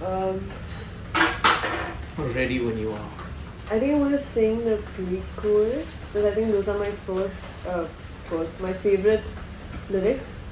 Um, Ready when you are. I think I'm gonna sing the pre-chorus because I think those are my my favorite lyrics.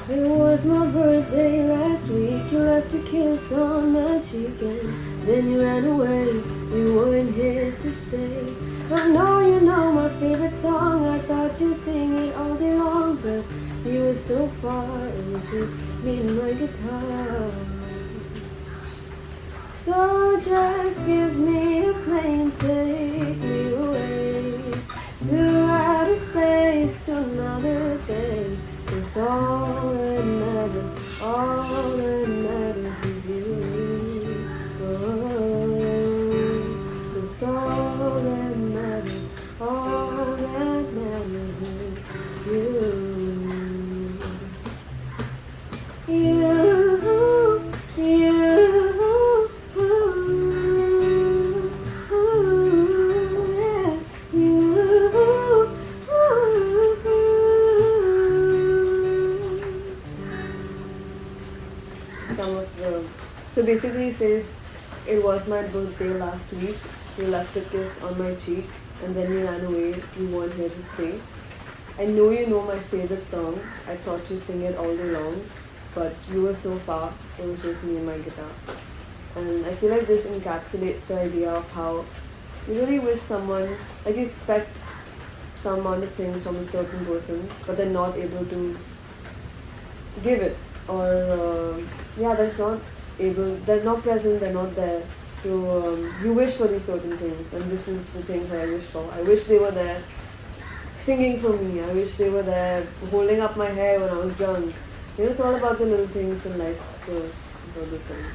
It was my birthday last week. You left a kiss on my cheek and then you ran away. You weren't here to stay. I know you know my favorite song. I thought you'd sing it all day long, but you were so far. It was just me and my guitar. So just give me a plane, take me away to outer space, to another day. 'Cause all that matters is you. Oh, 'cause all that matters is you. You. So basically it says, it was my birthday last week, you left a kiss on my cheek, and then you ran away, you weren't here to stay. I know you know my favorite song, I thought you'd sing it all day long, but you were so far, it was just me and my guitar. And I feel like this encapsulates the idea of how you really wish someone, like you expect some amount of things from a certain person, but they're not able to give it, or they're not present, they're not there. So you wish for these certain things, and this is the things I wish for. I wish they were there singing for me. I wish they were there holding up my hair when I was drunk. You know, it's all about the little things in life. So that's what this is.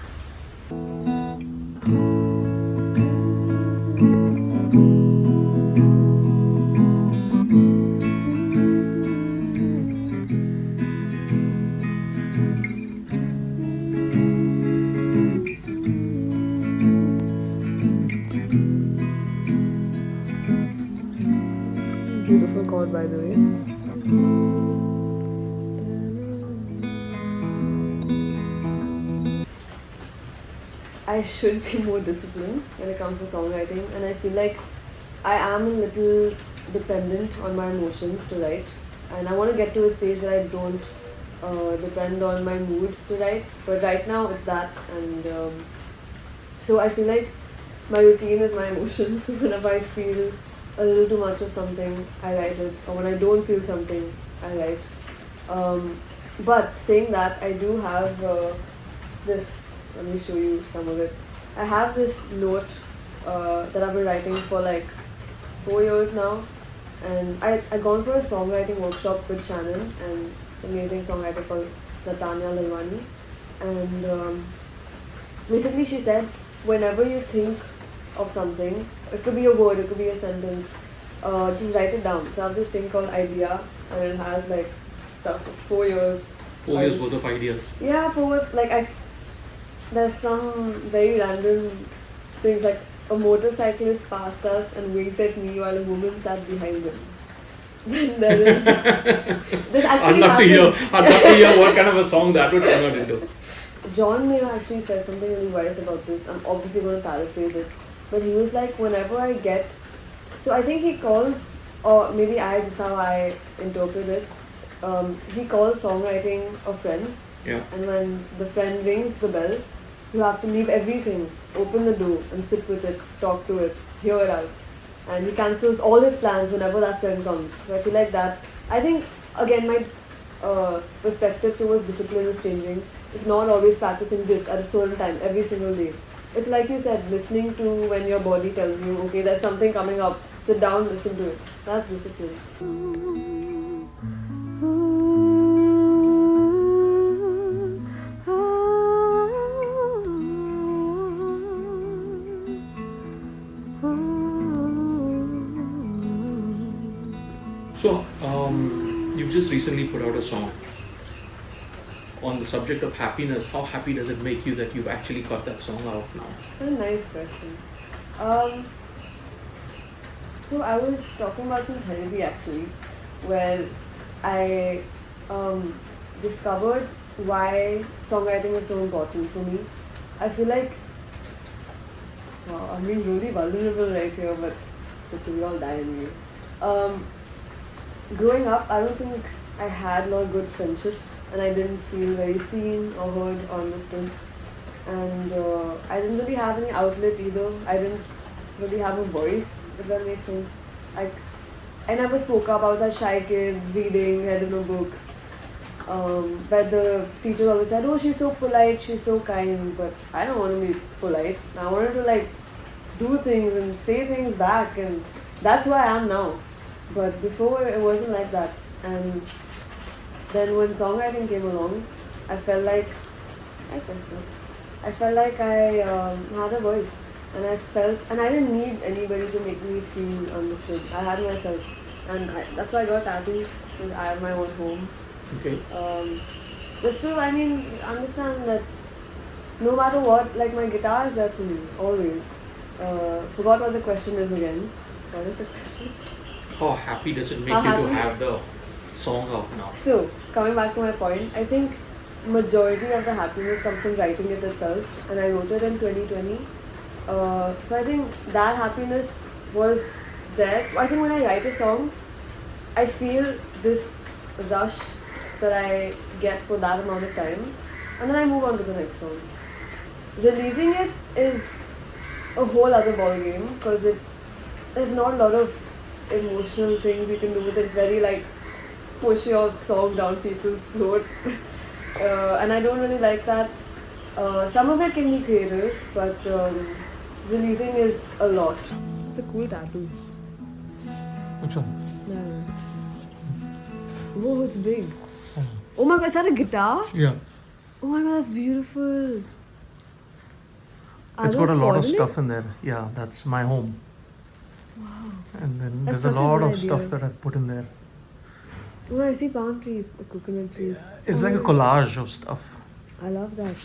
Beautiful chord, by the way. I should be more disciplined when it comes to songwriting, and I feel like I am a little dependent on my emotions to write, and I want to get to a stage where I don't depend on my mood to write, but right now it's that, and so I feel like my routine is my emotions. Whenever I feel a little too much of something, I write it, or when I don't feel something, I write. But saying that, I do have this, let me show you some of it. I have this note that I've been writing for like 4 years now, and I gone for a songwriting workshop with Shannon, and this amazing songwriter called Anika Bharwani, and basically she said, whenever you think of something, it could be a word, it could be a sentence, just write it down. So I have this thing called idea, and it has like stuff for 4 years. 4 years worth of ideas. Yeah, there's some very random things, like a motorcyclist passed us and winked at me while a woman sat behind him. Then there is this actually I'd love to hear what kind of a song that would turn out into. John Mayer actually says something really wise about this. I'm obviously going to paraphrase it, but he was like, whenever I get, so I think he calls, or maybe this is how I interpret it, he calls songwriting a friend, Yeah. and when the friend rings the bell, you have to leave everything, open the door and sit with it, talk to it, hear it out. And he cancels all his plans whenever that friend comes. So I feel like that, I think, again, my perspective towards discipline is changing. It's not always practicing this at a certain time, every single day. It's like you said, listening to when your body tells you, okay, there's something coming up, sit down, listen to it. That's discipline. So, you've just recently put out a song on the subject of happiness. How happy does it make you that you've actually got that song out now? That's a nice question. So I was talking about some therapy actually, where I discovered why songwriting is so important for me. I feel like, wow, I'm being really vulnerable right here, but it's okay, we all die anyway. Um, Growing up, I don't think I had a lot of good friendships, and I didn't feel very seen or heard or understood. And I didn't really have any outlet either. I didn't really have a voice, if that makes sense. Like, I never spoke up. I was a shy kid, reading, had no books. But the teacher always said, "Oh, she's so polite, she's so kind." But I don't want to be polite. I wanted to like do things and say things back, and that's who I am now. But before it wasn't like that. And then when songwriting came along, I felt like I just I felt like I had a voice, and I didn't need anybody to make me feel understood. I had myself, and that's why I got tattooed, because I have my own home. Okay. Just to, I mean, understand that no matter what, like my guitar is there for me always. Forgot what the question is again. What is the question? How happy does it make How you to happy? have the song out now? So, coming back to my point, I think majority of the happiness comes from writing it itself, and I wrote it in 2020. So I think that happiness was there. I think when I write a song, I feel this rush that I get for that amount of time, and then I move on to the next song. Releasing it is a whole other ball game, because there's not a lot of emotional things you can do with it. It's very like push your song down people's throat, and I don't really like that. Some of it can be creative, but releasing is a lot. It's a cool tattoo. Which one? Yeah. Whoa, it's big. Oh my god, is that a guitar? Yeah. Oh my god, that's beautiful. Are It's got a those lot of porcelain? stuff in there. Yeah, that's my home. Wow. And then That's there's a such a lot good of stuff idea. that I've put in there. Oh, I see palm trees, coconut trees. It's Oh like a my- collage of stuff. I love that.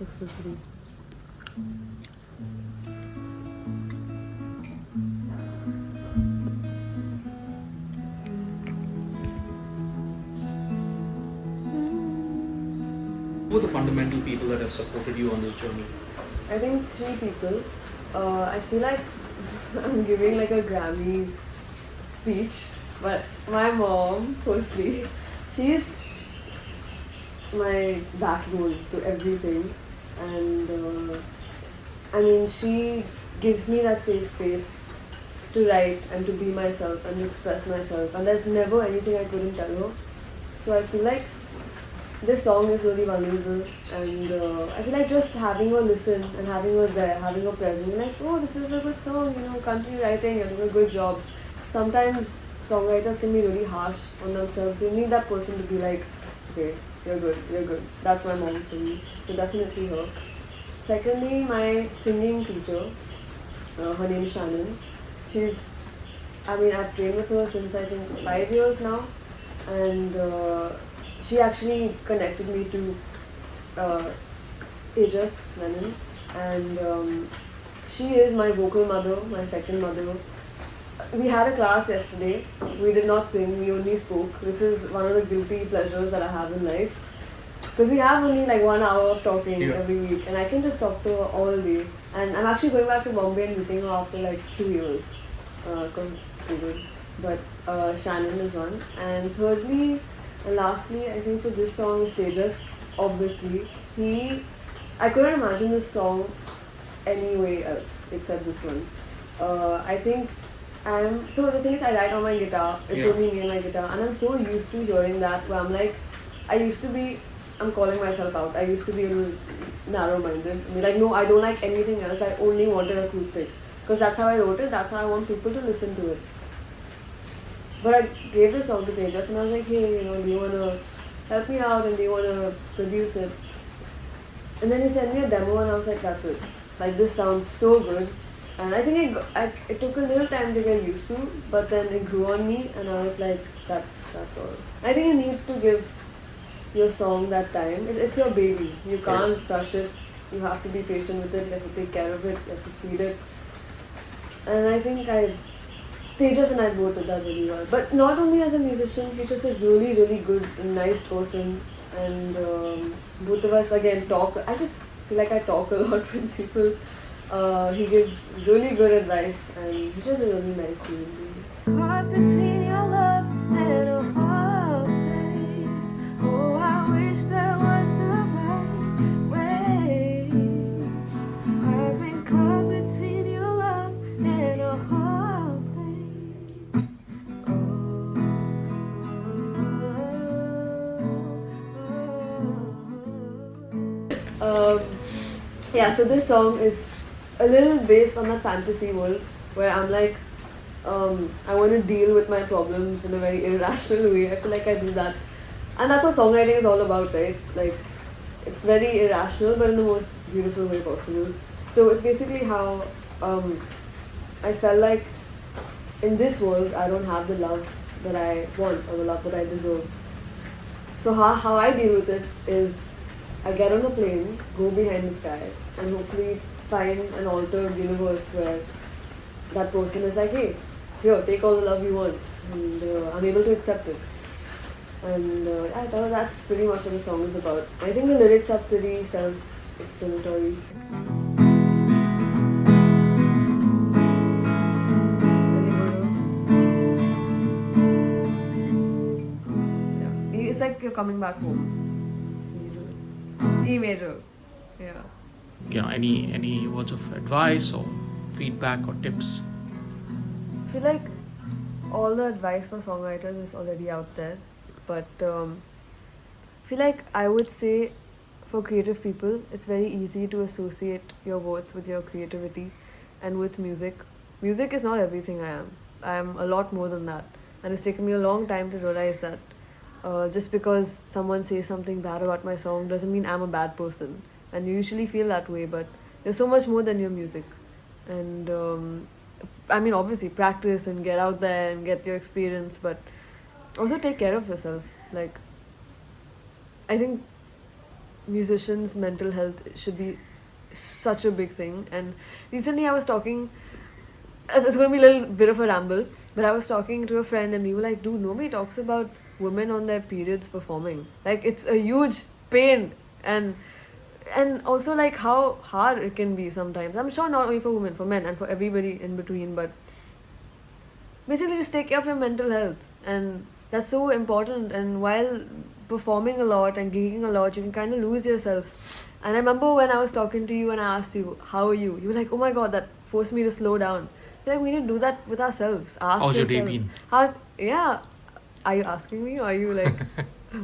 Looks so pretty. Who are the fundamental people that have supported you on this journey? I think 3 people. I feel like I'm giving like a Grammy speech, but my mom, firstly, she's my backbone to everything, and I mean, she gives me that safe space to write and to be myself and to express myself, and there's never anything I couldn't tell her. So I feel like this song is really vulnerable, and I feel like just having her listen and having her there, having her present, like, oh, this is a good song, country writing, you're doing a good job. Sometimes songwriters can be really harsh on themselves, so you need that person to be like, okay, you're good. That's my mom for me, so definitely her. Secondly, my singing teacher, her name is Shannon. I've trained with her since I think 5 years now, and she actually connected me to Ajas Menon, and she is my vocal mother, my second mother. We had a class yesterday. We did not sing, we only spoke. This is one of the guilty pleasures that I have in life. Because we have only like 1 hour of talking every week, and I can just talk to her all day. And I'm actually going back to Bombay and meeting her after like 2 years. COVID. But Shannon is one. And thirdly, and lastly, I think for this song is Tejas, obviously. I couldn't imagine this song anyway else except this one. I think so the thing is, I write on my guitar, it's only me and my guitar, and I'm so used to hearing that where I'm like, I'm calling myself out, I used to be a little narrow-minded. I mean, like, no, I don't like anything else, I only want an acoustic. Because that's how I wrote it, that's how I want people to listen to it. But I gave the song to Tejas and I was like, hey, do you want to help me out and do you want to produce it? And then he sent me a demo and I was like, that's it. Like, this sounds so good. And I think it took a little time to get used to, but then it grew on me and I was like, that's all. I think you need to give your song that time. It's your baby. You can't rush it. You have to be patient with it. You have to take care of it. You have to feed it. And I think Tejas and I both did that really well. But not only as a musician, he's just a really, really good and nice person. And both of us again talk. I just feel like I talk a lot with people. He gives really good advice, and he's just a really nice human being. Caught between your love and a hard place. Oh, I wish there was a right way. I've been caught between your love and a hard place. Yeah, so this song is a little based on a fantasy world where I'm like, I want to deal with my problems in a very irrational way. I feel like I do that. And that's what songwriting is all about, right? Like, it's very irrational, but in the most beautiful way possible. So it's basically how I felt like in this world, I don't have the love that I want or the love that I deserve. So how I deal with it is I get on a plane, go behind the sky, and hopefully find an altered universe where that person is like, hey, here, take all the love you want, and I'm able to accept it. And I thought that's pretty much what the song is about. I think the lyrics are pretty self-explanatory. Yeah. It's like you're coming back home. E major. Yeah. You know, any words of advice or feedback or tips? I feel like all the advice for songwriters is already out there, but I feel like I would say for creative people, it's very easy to associate your words with your creativity and with music. Music is not everything I am. I am a lot more than that, and it's taken me a long time to realize that just because someone says something bad about my song doesn't mean I'm a bad person. And you usually feel that way, but you're so much more than your music. And I mean, obviously, practice and get out there and get your experience, but also take care of yourself. Like, I think musicians' mental health should be such a big thing. And recently I was talking, it's going to be a little bit of a ramble, but I was talking to a friend and we were like, dude, nobody talks about women on their periods performing. Like, it's a huge pain, and also like how hard it can be sometimes. I'm sure not only for women, for men and for everybody in between, but basically just take care of your mental health, and that's so important. And while performing a lot and gigging a lot, you can kind of lose yourself. And I remember when I was talking to you and I asked you, how are you? You were like, oh my god, that forced me to slow down. Like, we need to do that with ourselves. Ask How's your yourself. day been? Yeah. Are you asking me, or are you like...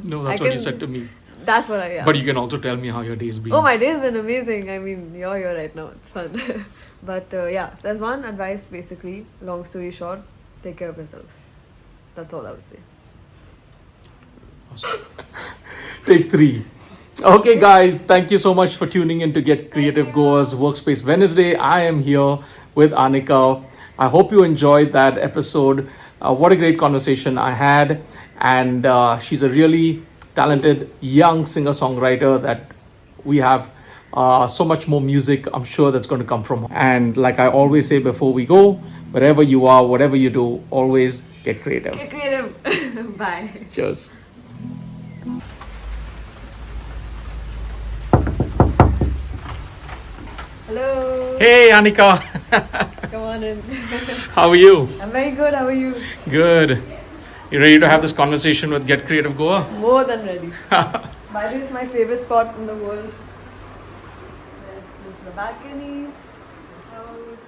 No, that's what you said to me. That's what I... Yeah. But you can also tell me how your day's been. Oh, my day's been amazing. I mean, you're here right now. It's fun. But yeah, there's one advice basically, long story short, take care of yourselves. That's all I would say. Awesome. Take 3. Okay, guys, thank you so much for tuning in to Get Creative Goers Workspace Wednesday. I am here with Anika. I hope you enjoyed that episode. What a great conversation I had. And she's a really talented young singer-songwriter that we have so much more music, I'm sure, that's going to come from her. And like I always say before we go, wherever you are, whatever you do, always get creative. Get creative. Bye. Cheers. Hello. Hey, Anika. Come on in. How are you? I'm very good. How are you? Good. You ready to have this conversation with Get Creative Goa? More than ready. By the way, it's my favorite spot in the world. This is the balcony, the house.